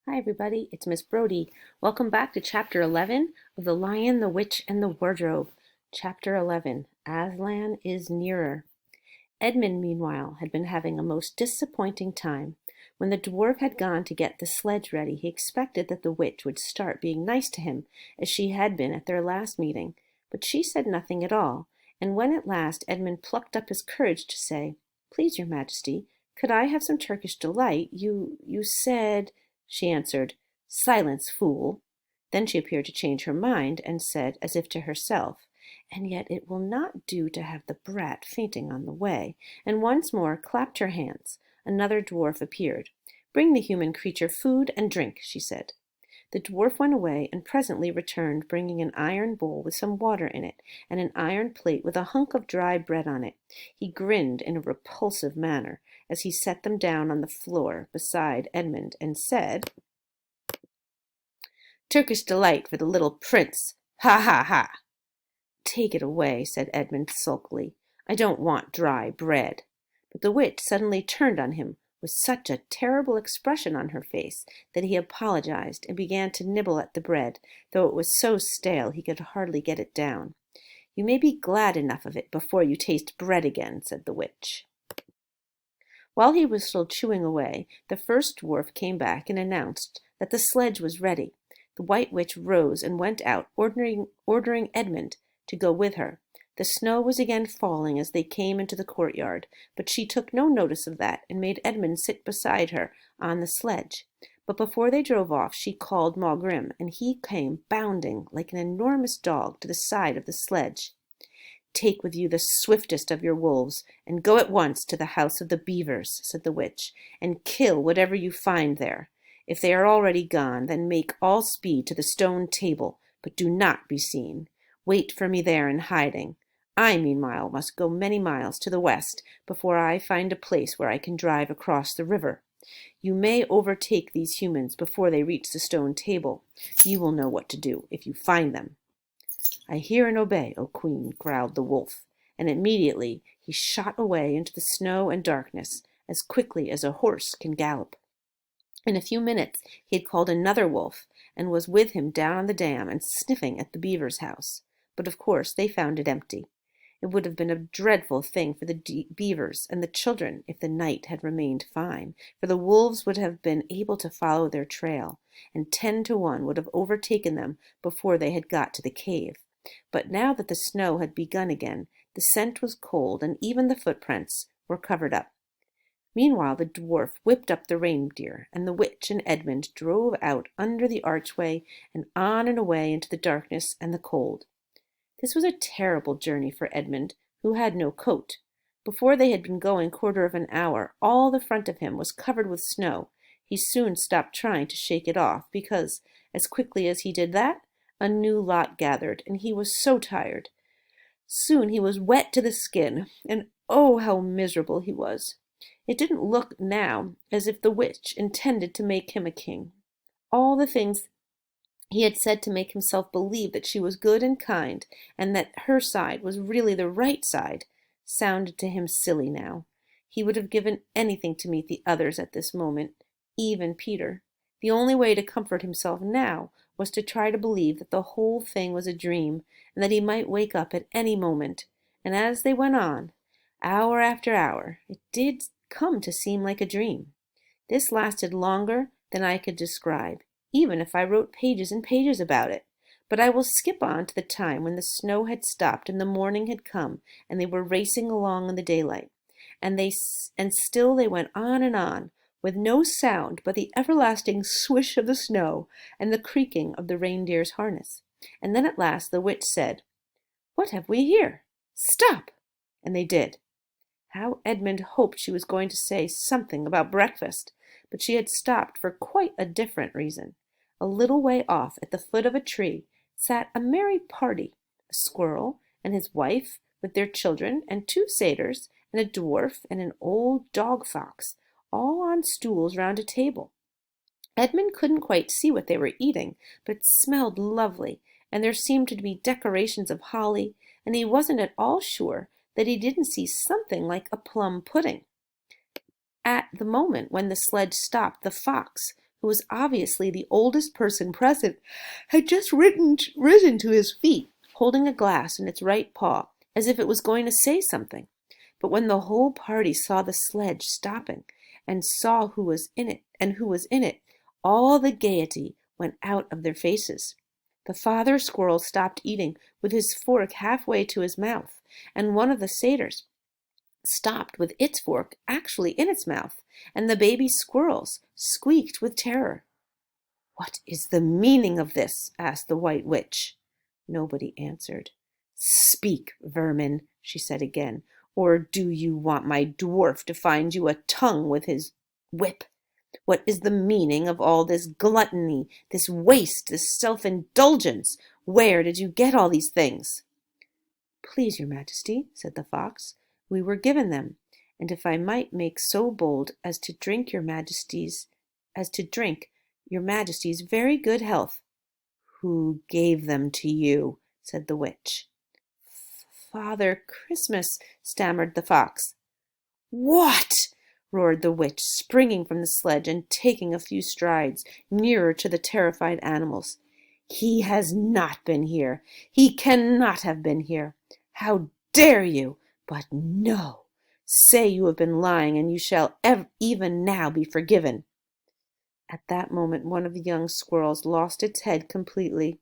Hi, everybody. It's Miss Brody. Welcome back to Chapter 11 of The Lion, the Witch, and the Wardrobe. Chapter 11 Aslan is Nearer. Edmund, meanwhile, had been having a most disappointing time. When the dwarf had gone to get the sledge ready, he expected that the witch would start being nice to him, as she had been at their last meeting. But she said nothing at all, and when at last Edmund plucked up his courage to say, "Please, your majesty, could I have some Turkish delight? You said—" She answered, "Silence, fool!" Then she appeared to change her mind, and said, as if to herself, "And yet it will not do to have the brat fainting on the way," and once more clapped her hands. Another dwarf appeared. "Bring the human creature food and drink," she said. The dwarf went away, and presently returned, bringing an iron bowl with some water in it, and an iron plate with a hunk of dry bread on it. He grinned in a repulsive manner as he set them down on the floor beside Edmund, and said, "Turkish delight for the little prince! Ha, ha, ha!" "Take it away," said Edmund sulkily. "I don't want dry bread." But the witch suddenly turned on him with such a terrible expression on her face that he apologized and began to nibble at the bread, though it was so stale he could hardly get it down. "You may be glad enough of it before you taste bread again," said the witch. While he was still chewing away, the first dwarf came back and announced that the sledge was ready. The White Witch rose and went out, ordering Edmund to go with her. The snow was again falling as they came into the courtyard, but she took no notice of that, and made Edmund sit beside her on the sledge. But before they drove off, she called Maugrim, and he came bounding like an enormous dog to the side of the sledge. "Take with you the swiftest of your wolves, and go at once to the house of the beavers," said the witch, "and kill whatever you find there. If they are already gone, then make all speed to the stone table, but do not be seen. Wait for me there in hiding. I, meanwhile, must go many miles to the west before I find a place where I can drive across the river. You may overtake these humans before they reach the stone table. You will know what to do if you find them." "I hear and obey, O Queen," growled the wolf, and immediately he shot away into the snow and darkness as quickly as a horse can gallop. In a few minutes he had called another wolf, and was with him down on the dam and sniffing at the beaver's house. But of course they found it empty. It would have been a dreadful thing for the beavers and the children if the night had remained fine, for the wolves would have been able to follow their trail, and 10 to 1 would have overtaken them before they had got to the cave. But now that the snow had begun again, the scent was cold, and even the footprints were covered up. Meanwhile the dwarf whipped up the reindeer, and the witch and Edmund drove out under the archway and on and away into the darkness and the cold. This was a terrible journey for Edmund, who had no coat. Before they had been going quarter of an hour, all the front of him was covered with snow. He soon stopped trying to shake it off, because, as quickly as he did that, a new lot gathered, and he was so tired. Soon he was wet to the skin, and oh, how miserable he was. It didn't look now as if the witch intended to make him a king. All the things he had said to make himself believe that she was good and kind, and that her side was really the right side, sounded to him silly now. He would have given anything to meet the others at this moment, even Peter. The only way to comfort himself now was to try to believe that the whole thing was a dream, and that he might wake up at any moment. And as they went on, hour after hour, it did come to seem like a dream. This lasted longer than I could describe, even if I wrote pages and pages about it. But I will skip on to the time when the snow had stopped and the morning had come, and they were racing along in the daylight. And still they went on, with no sound but the everlasting swish of the snow and the creaking of the reindeer's harness. And then at last the witch said, "What have we here? Stop!" And they did. How Edmund hoped she was going to say something about breakfast, but she had stopped for quite a different reason. A little way off, at the foot of a tree, sat a merry party, a squirrel and his wife with their children, and 2 satyrs, and a dwarf, and an old dog-fox, all on stools round a table. Edmund couldn't quite see what they were eating, but it smelled lovely, and there seemed to be decorations of holly, and he wasn't at all sure that he didn't see something like a plum pudding. At the moment when the sledge stopped, the fox, who was obviously the oldest person present, had just risen to his feet, holding a glass in its right paw, as if it was going to say something. But when the whole party saw the sledge stopping, and saw who was in it, all the gaiety went out of their faces. The father squirrel stopped eating with his fork halfway to his mouth, and one of the satyrs stopped with its fork actually in its mouth, and the baby squirrels squeaked with terror. "What is the meaning of this?" asked the White Witch. Nobody answered. "Speak, vermin," she said again, "or do you want my dwarf to find you a tongue with his whip? What is the meaning of all this gluttony, this waste, this self-indulgence? Where did you get all these things?" "Please, your Majesty," said the fox, "we were given them, and if I might make so bold as to drink your Majesty's very good health." "Who gave them to you?" said the witch. "Father Christmas," stammered the fox. "What?" roared the witch, springing from the sledge and taking a few strides nearer to the terrified animals. "He has not been here. He cannot have been here. How dare you? But no. Say you have been lying, and you shall even now be forgiven." At that moment one of the young squirrels lost its head completely.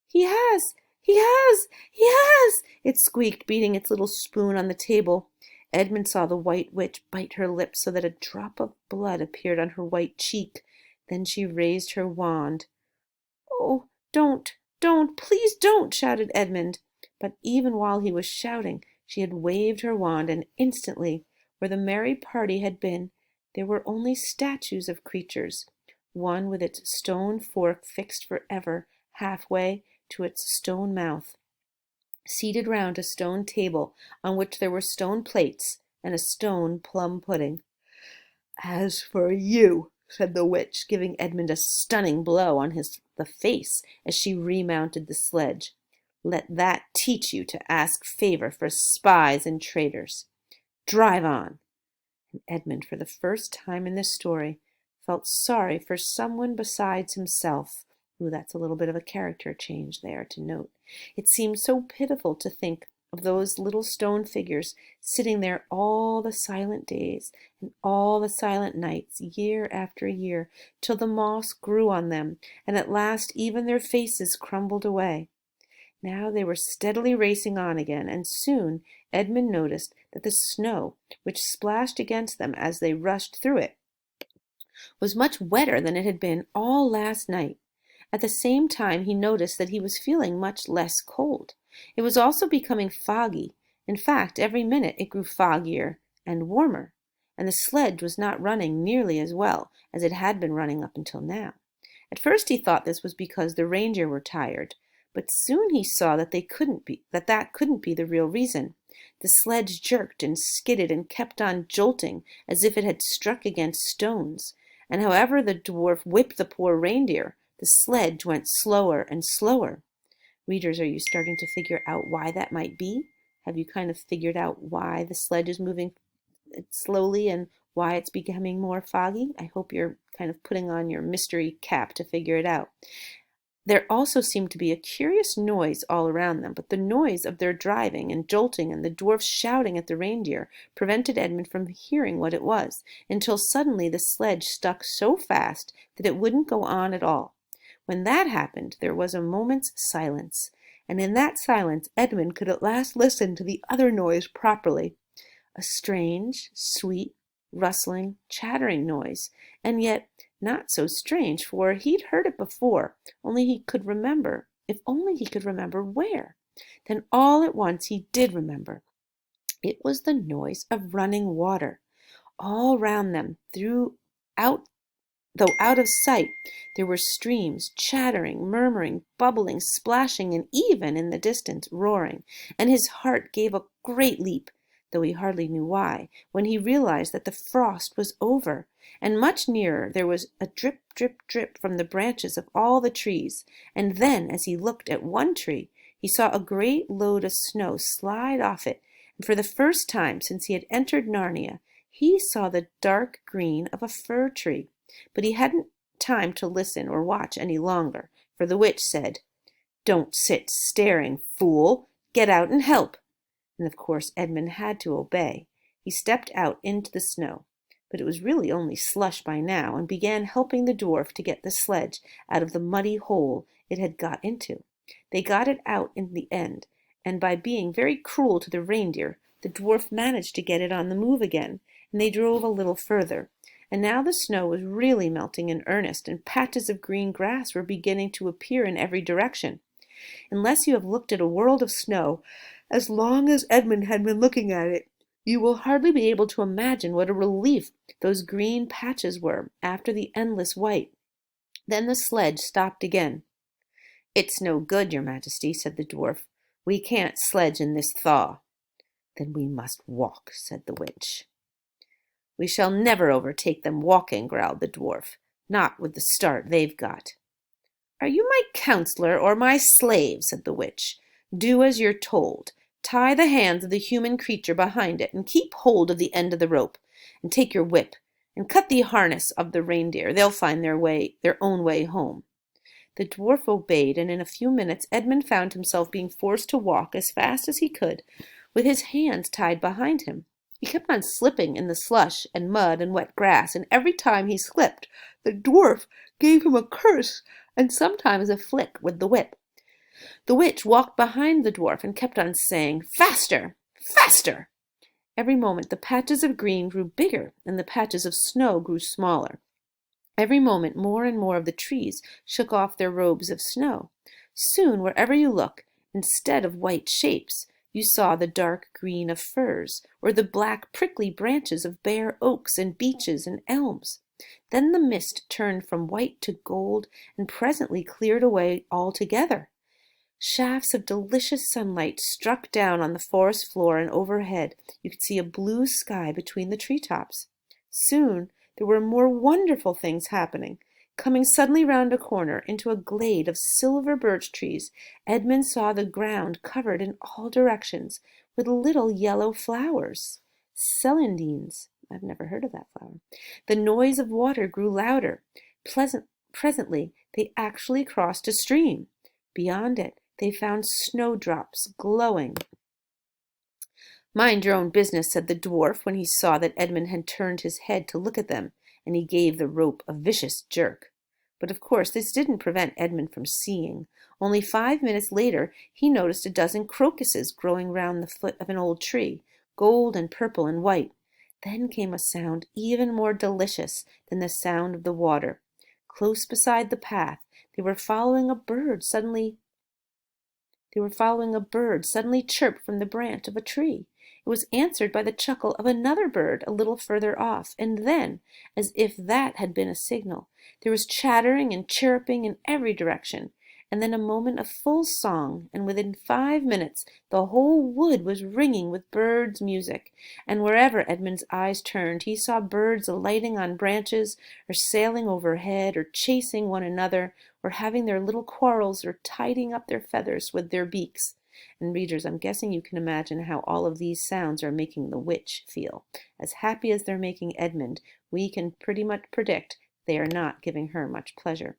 "He has! He has! He has!" it squeaked, beating its little spoon on the table. Edmund saw the White Witch bite her lips so that a drop of blood appeared on her white cheek. Then she raised her wand. "Oh, don't, please don't!" shouted Edmund. But even while he was shouting, she had waved her wand, and instantly, where the merry party had been, there were only statues of creatures, one with its stone fork fixed forever halfway to its stone mouth, seated round a stone table on which there were stone plates and a stone plum pudding. "As for you," said the witch, giving Edmund a stunning blow on the face as she remounted the sledge, "let that teach you to ask favor for spies and traitors. Drive on." And Edmund, for the first time in this story, felt sorry for someone besides himself. Ooh, that's a little bit of a character change there to note. It seemed so pitiful to think of those little stone figures sitting there all the silent days and all the silent nights, year after year, till the moss grew on them, and at last even their faces crumbled away. Now they were steadily racing on again, and soon Edmund noticed that the snow, which splashed against them as they rushed through it, was much wetter than it had been all last night. At the same time he noticed that he was feeling much less cold. It was also becoming foggy. In fact, every minute it grew foggier and warmer, and the sledge was not running nearly as well as it had been running up until now. At first he thought this was because the reindeer were tired, but soon he saw that that couldn't be the real reason. The sledge jerked and skidded and kept on jolting as if it had struck against stones, and however the dwarf whipped the poor reindeer, the sledge went slower and slower. Readers, are you starting to figure out why that might be? Have you kind of figured out why the sledge is moving slowly and why it's becoming more foggy? I hope you're kind of putting on your mystery cap to figure it out. There also seemed to be a curious noise all around them, but the noise of their driving and jolting and the dwarfs shouting at the reindeer prevented Edmund from hearing what it was, until suddenly the sledge stuck so fast that it wouldn't go on at all. When that happened, there was a moment's silence, and in that silence Edmund could at last listen to the other noise properly. A strange, sweet, rustling, chattering noise, and yet not so strange, for he'd heard it before, if only he could remember where. Then all at once he did remember. It was the noise of running water. All round them, though out of sight, there were streams, chattering, murmuring, bubbling, splashing, and even in the distance roaring, and his heart gave a great leap, though he hardly knew why, when he realized that the frost was over, and much nearer there was a drip, drip, drip from the branches of all the trees, and then, as he looked at one tree, he saw a great load of snow slide off it, and for the first time since he had entered Narnia, he saw the dark green of a fir tree. But he hadn't time to listen or watch any longer, for the witch said, "Don't sit staring, fool! Get out and help!" And of course Edmund had to obey. He stepped out into the snow, but it was really only slush by now, and began helping the dwarf to get the sledge out of the muddy hole it had got into. They got it out in the end, and by being very cruel to the reindeer, the dwarf managed to get it on the move again, and they drove a little further. And now the snow was really melting in earnest, and patches of green grass were beginning to appear in every direction. Unless you have looked at a world of snow as long as Edmund had been looking at it, you will hardly be able to imagine what a relief those green patches were after the endless white. Then the sledge stopped again. "It's no good, your majesty," said the dwarf. "We can't sledge in this thaw." "Then we must walk," said the witch. "We shall never overtake them walking," growled the dwarf. "Not with the start they've got." "Are you my counselor or my slave?" said the witch. "Do as you're told. Tie the hands of the human creature behind it, and keep hold of the end of the rope, and take your whip, and cut the harness of the reindeer. They'll find their own way home." The dwarf obeyed, and in a few minutes Edmund found himself being forced to walk as fast as he could, with his hands tied behind him. He kept on slipping in the slush and mud and wet grass, and every time he slipped, the dwarf gave him a curse and sometimes a flick with the whip. The witch walked behind the dwarf and kept on saying, "Faster! Faster!" Every moment the patches of green grew bigger and the patches of snow grew smaller. Every moment more and more of the trees shook off their robes of snow. Soon, wherever you looked, instead of white shapes, you saw the dark green of firs, or the black prickly branches of bare oaks and beeches and elms. Then the mist turned from white to gold and presently cleared away altogether. Shafts of delicious sunlight struck down on the forest floor, and overhead you could see a blue sky between the treetops. Soon there were more wonderful things happening. Coming suddenly round a corner into a glade of silver birch trees, Edmund saw the ground covered in all directions with little yellow flowers. Celandines. I've never heard of that flower. The noise of water grew louder. Presently they actually crossed a stream. Beyond it they found snowdrops glowing. "Mind your own business," said the dwarf when he saw that Edmund had turned his head to look at them, and he gave the rope a vicious jerk. But of course this didn't prevent Edmund from seeing. Only 5 minutes later he noticed a dozen crocuses growing round the foot of an old tree, gold and purple and white. Then came a sound even more delicious than the sound of the water. Close beside the path they were following a bird suddenly chirp from the branch of a tree. It was answered by the chuckle of another bird a little further off, and then, as if that had been a signal, there was chattering and chirruping in every direction, and then a moment of full song, and within 5 minutes the whole wood was ringing with birds' music, and wherever Edmund's eyes turned he saw birds alighting on branches, or sailing overhead, or chasing one another, or having their little quarrels, or tidying up their feathers with their beaks. And readers, I'm guessing you can imagine how all of these sounds are making the witch feel. As happy as they're making Edmund, we can pretty much predict they are not giving her much pleasure.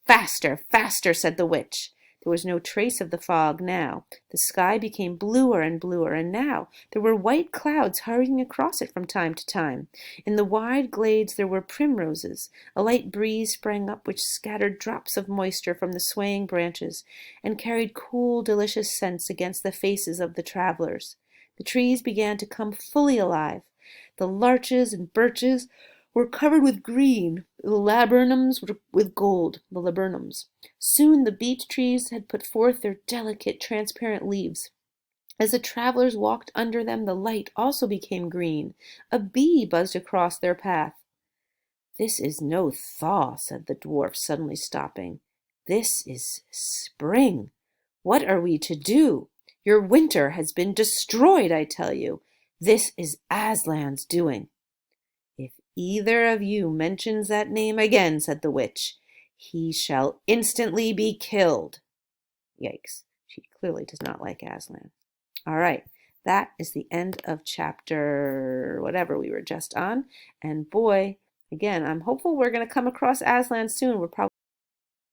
"Faster, faster," said the witch. There was no trace of the fog now. The sky became bluer and bluer, and now there were white clouds hurrying across it from time to time. In the wide glades there were primroses. A light breeze sprang up which scattered drops of moisture from the swaying branches, and carried cool, delicious scents against the faces of the travelers. The trees began to come fully alive. The larches and birches were covered with green, the laburnums with gold, the laburnums. Soon the beech trees had put forth their delicate, transparent leaves. As the travelers walked under them, the light also became green. A bee buzzed across their path. "This is no thaw," said the dwarf, suddenly stopping. "This is spring. What are we to do? Your winter has been destroyed, I tell you. This is Aslan's doing." "If either of you mentions that name again," said the witch, "he shall instantly be killed." Yikes. She clearly does not like Aslan. All right. That is the end of chapter whatever we were just on. And boy, Again, I'm hopeful we're going to come across Aslan soon. We're probably